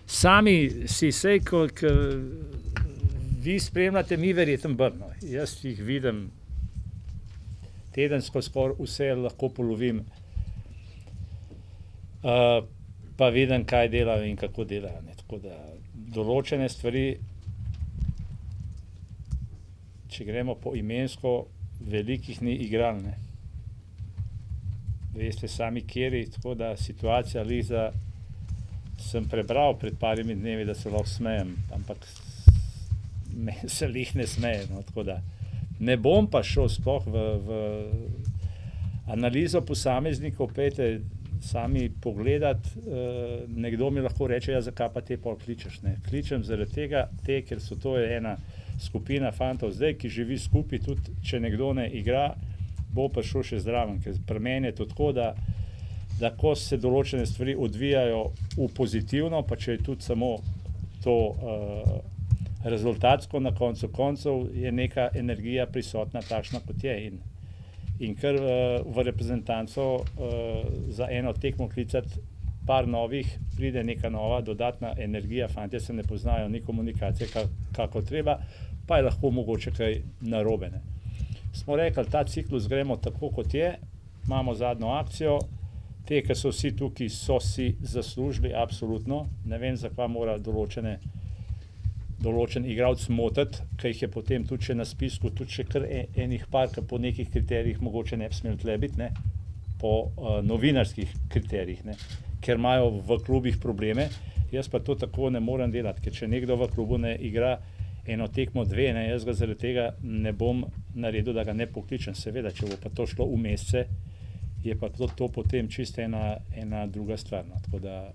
Sami si sej, ko vi spremljate, mi verjetno bolj, no. Jaz jih vidim tedensko skoraj vse lahko polovim. Pa vidim, kaj delajo in kako delajo, ne. Tako da določene stvari, če gremo poimensko, veliko jih ni igralo, ne. Veste sami, kateri, tako da situacija glih za, sem prebral pred parimi dnevi, da se lahko smejem, ampak meni se glih ne smeje, no, tako da ne bom pa šel sploh v analizo posameznikov, pojdite sami pogledat, nekdo mi lahko reče: "Ja, zakaj pa te pol kličeš, ne?" Kličem zaradi tega, ker so to ena skupina fantov zdaj, ki živi skupaj, tudi če nekdo ne igra, bo prišel še zraven, ker pri meni je to tako, da ko se določene stvari odvijajo v pozitivno, pa če je tudi samo to, rezultatsko na koncu koncev, je neka energija prisotna takšna, kot je, in kar, v reprezentanco, za eno tekmo klicati par novih, pride neka nova dodatna energija, fantje se ne poznajo, ni komunikacije kakor treba, pa je lahko mogoče kaj narobe, ne. Smo rekli, ta ciklus gremo tako, kot je, imamo zadnjo akcijo, te, ke so vsi tukaj, so si zaslužili, absolutno, ne vem, zakaj mora določen igralec motiti, ke jih je potem tudi še na spisku, tudi še kar enih par, ke po nekih kriterijih mogoče ne bi smeli tule biti, ne, po, novinarskih kriterijih, ne, ker imajo v klubih probleme, jaz pa to tako ne morem delati, ker če nekdo v klubu ne igra eno tekmo, dve, ne, jaz ga zaradi tega ne bom naredil, da ga ne pokličem, seveda, če bo pa to šlo v mesece, je pa to potem čisto ena druga stvar, no, tako da